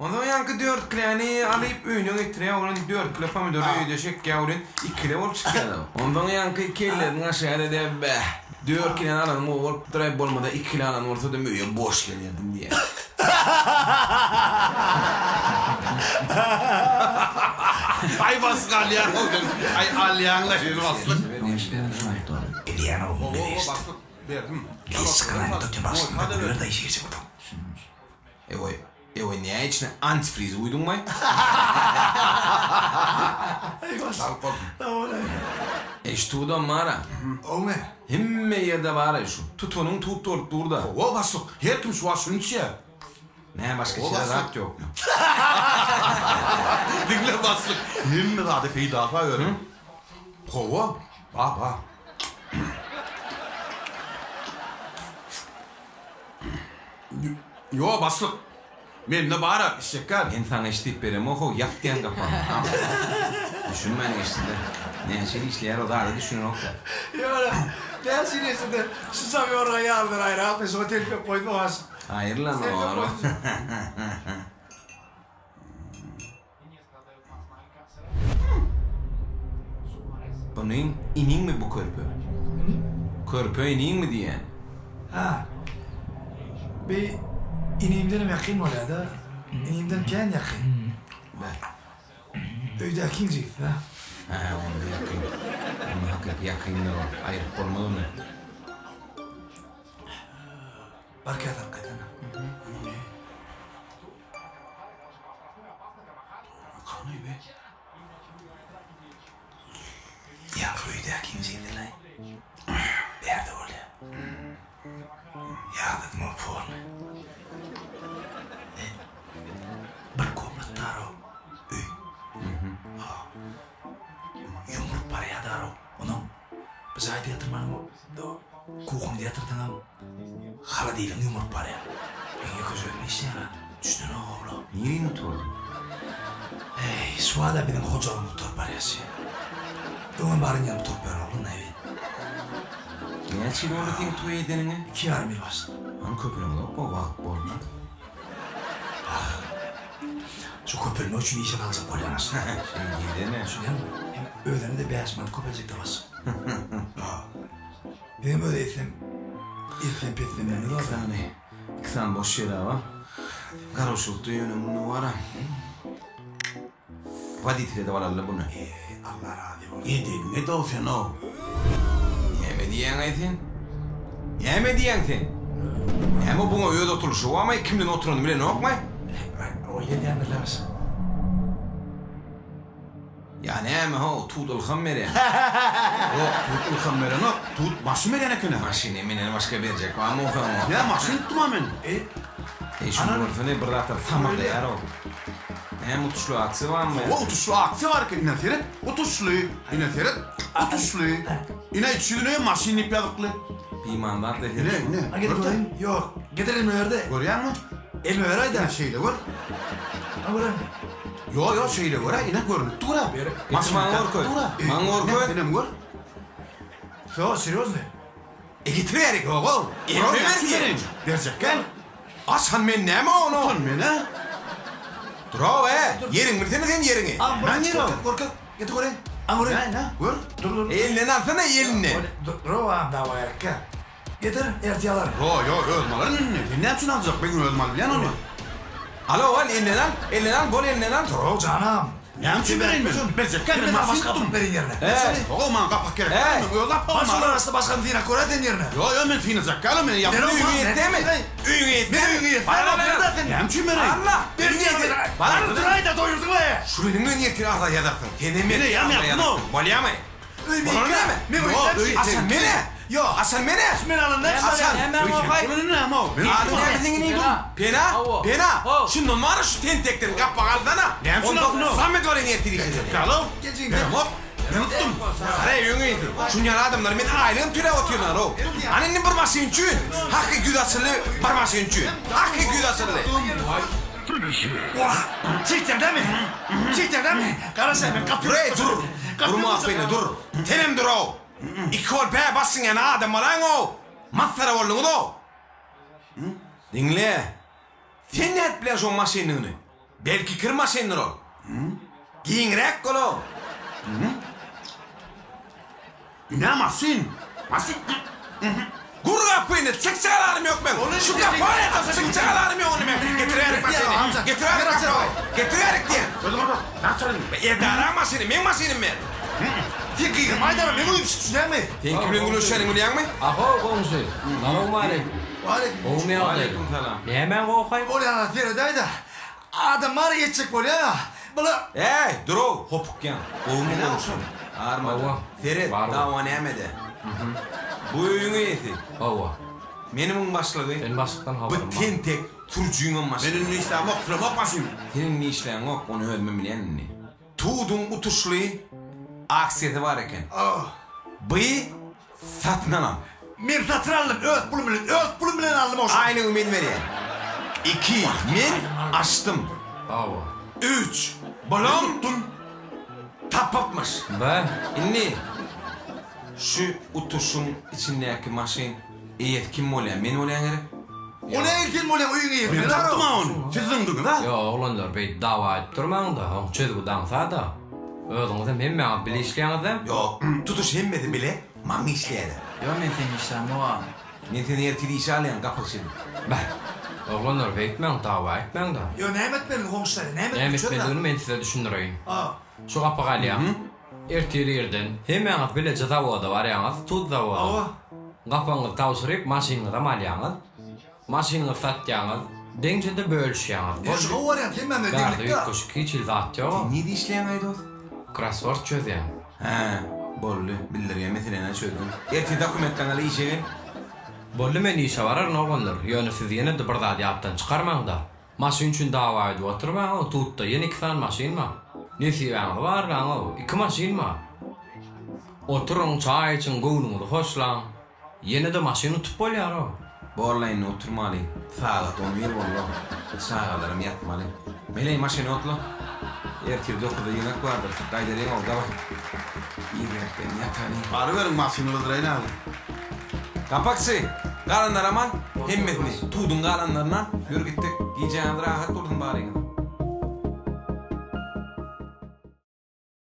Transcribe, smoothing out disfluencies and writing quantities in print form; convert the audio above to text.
Ondan yankı 4 kilani alıp öýüne getirýär, onun 4 kilo pomidor öýdeşek gäwrin 2 kilo bolup çykýar. Ondan yankı 2 kilodan aşağı de 4 kilo alan bolup duray bolmada 2 kilo alan bolsa da öýe boş gelýärdim diýär. Ay basgal ya. Ay alyanla şey baslı. Eliana o Verdim. Liskran tuttu basında burada işe çıktı. Evoy ne içine antifreeze uydun mu? İşte da mara. O ne? Himme yerde var şu. Tutonun tutup durda. O baslı. Her kim şu asını içiyor. Ne başka şeyler rahat yok mu? Dinle baslı. Himme daha da peyda var öyle. Kova. Bak. Yo baslı. Men ne bara şeker. İnsan iştip berem oho yak diyen kapan. Düşünmeyin işte de. Ne şey işler o da düşünün o kadar. Ya ne sinirsin de size bir oraya yardır ayrı atmış otel pe koydu has. Hayır lan o. Bunun inin mi bu körpü? Körpü inin mi diyen? Ha. Bir inimden yakın var ya da inimden kendi yakın. Öyle yakın değil ha. Onda yakın. Onda hakikaten yakınlar o. Ayırıp olmalı mı? Barkat hakikaten. Kanı be. Ya öyle yakın değil lan. Nerede öyle? Ya dedim o pol. Bir komutlar o. Yumruk paraya dar o. Onu biz ayda yatırmanım o. Kuğumda yatırdığım hala değilim yumruk paraya. Beni gözüme işe yarar. Düşünün oğlu. Niye unutur? Ey, suada benim hocalım motor parası. Doğum barın yanı toplar oğlun evi. Ne açıyla onu denk tuğu edenini? 2 yarım yıl bastı. Hani köpürüm yok o vakit bolma. Şu köpürme için işe kalacak bol yanasın. Şey değil de ne? Düşünüyor musun? Hem öğleni de beyazmadı köpecek de basın. Benim öyle etlim. İlfem petlemlerini var. İki tane boş yer hava. Garoşultu yönüm numara. Vaditile de var Allah bunu. Allah razı olsun. Yedi ne de olsun o. Yeme diyen aytin. Yeme diyen sen. Yeme buna öyle oturuşu ama kimden oturunu bile ne yok mu? O yedi yanırlamasın. Yani yeme o tuğdul hammeri. O tut ilhammerine tut maşı merene kene. Maşin eminen başka verecek ama o falan. Ya maşın tamamen. Şunu ortana bir rahatlar tamam da yar o. Hem utuşlu aksı var mı? O tuşlu aksi var ki ine seret. O tuşlu ine seret. O tuşlu. İne içine maşın ipyadıklı. Bir mandat da Ne? Ha gidip göreyim. Yok. Getirelim öğrede. Görüyor musun? Elime ver haydi. İne şeyle var. Ha göreyim. Yo şeyle var. İne görünüp dura. Maç mangor koy. Mangor koy. Benim gör. Все, серьезно? Getiriverik oğul. Emremez ki. Gerçekten. Asan men ne mi onu? Tun beni. Dur o yerin bir tane sen yerini. Ben yerim. Korkak. Git göreyim. Ha göreyim. Ne? Gör. Dur. Elini alsana elini. Dur ağam dava yarıkka. Getir, ertiyalar. Yo ölmalar ne? Ne yapsın alacak? Ben ölmem bilen onu. Alo al elini al bol elini al. Dur canım. Ne yapsın ben? Gerçekten ben maşın Başka tuttum. verin yerine. O man kapak gerek. Yola Başkalar olma. arasında başkanın dine koyadın yerine. Yo ben fina zakalı men yaptım. Üyiyette mi? Üyiyette mi? Bana ver. Ne yapsın ben? Allah. Bir diye. Bana durayı da doyurdun be. Şunu ne niyetini arda yadarsın. Beni yapma. Bol yama. Bana ne mi? Asan mene. Yo. Asan mene. Bismillah'ın ne Asan. Bunun ne ama? Adı neredesin iyi bu? Pena. Şundan var şu tentekten kappa kaldana. Ne yapsın onu? Samet var niyetini işe. Kalım. Geçin. Ben unuttum. Araya yöngeydi. Şunyan adamlar men aylığın türe otuyorlar o. Annenin barmasın için. Hakkı güdasılı barmasın için. Hakkı güdasılı. Çektim değil mi? Çektim değil mi? Karasay ben kapıyı... Dur. Durma beni dur. Tenem dur o. İki kol be bassın yana adam lan o. Maffara oldun o. Dinle. Sen ne et bile şu maşinini? Belki kır maşindir ol. Giyinrek ol. Ine masin. Masin. Guru kapıyını çık çıkalarım yok ben. Şu kapıyı çık çıkalarım yok ben. Getirerek maşini. Getirerek kapıyı. Getirerek diye. Öyle bak. Ne açarın? Edara maşini. Ben maşinim ben. Tek giyim. Aydara ben uyum sütüne mi? Sen külün gülüşlerini biliyor musun? Aho komşu. Lan aleyküm. Aleyküm. Olmuyor Aleyküm selam. Ne hemen kokay? Oraya Feridayda. Adam var yetecek böyle ya. Bala. Hey duru hopuk yan. Oğumun olsun. Ağırmadı. Ova. Ferit Var mı? daha nemedi. Bu öğünü yeti. Ova. Benim başladı. Ben başlıktan haberim Bu tentek turcuğun başladı. Benim ne istemem yok. Fırmak masin. Senin ne işleyen yok onu ölmem bilen ne? Tuğdun utuşlu aksiyeti var eken. Bıyı satnanan. Bir satın aldım. Öz pulum bilen aldım olsun. Aynı ümit veriyen. 2 men açtım. Ova. 3 balon tapapmış. Be. İnni şu utuşun içindeki maşin iyi kim oluyor? Men oluyor gerek. O ne erken böyle uyun iyi. Ben tattım ha onu. Sizin dugum ha? Yo oğlanlar bey dava edip durmayın da. O çözgü dansa da. Öğlünüzden ben bana bile işleyenizden. Yok tutuş hemmedi bile mami işleyedi. Yo men sen işlem o. Men seni ertili işe alayan kapıl şimdi. Be. Oğlanlar bey etmeyin dava etmeyin da. Yo Mehmet benim komşuları. Mehmet Bey'ini ben size düşündüreyim. Aa. Şu kapı kalyan. Erteli yerden hemen bile zavada var yalnız tut zavada. Ava. Kapağını tavsırıp maşinini alyanız. Maşinini satyanız. Dencede bölüşyanız. Ya şu var ya hemen de Gardı birlikte. yutkuş kiçil zat yok. Neydi işleyen aydı o? Crossword çözyen. He, bollu, bildiriyor meselene çözdüm. Erti dokumentten alı işe gel. Bollu men işe varar noğunlar. Yani siz yine de bir zadyattan çıkarmayın da. Maşin için dava edip oturmayın o tuttu. Yeni 2 tane maşin mi? Nesi var lan o? 2 maşin mi? Oturun çay için gönlünüzü hoşlan. Yine de maşini tutup oluyor o. Borlayın oturmalı. Sağlat onu yer bollu. Sağlarım yatmalı. Meleğin maşini otlu. Erti dokuda yemek vardır. Kaydarayın oldu bak. İyi ben yatanayım. Var verin masini öldüreyim abi. Kapakçı, kalanlar aman, hemmetini, tuğdun kalanlarına, yürü gittik, giyeceğin rahat durdun bari.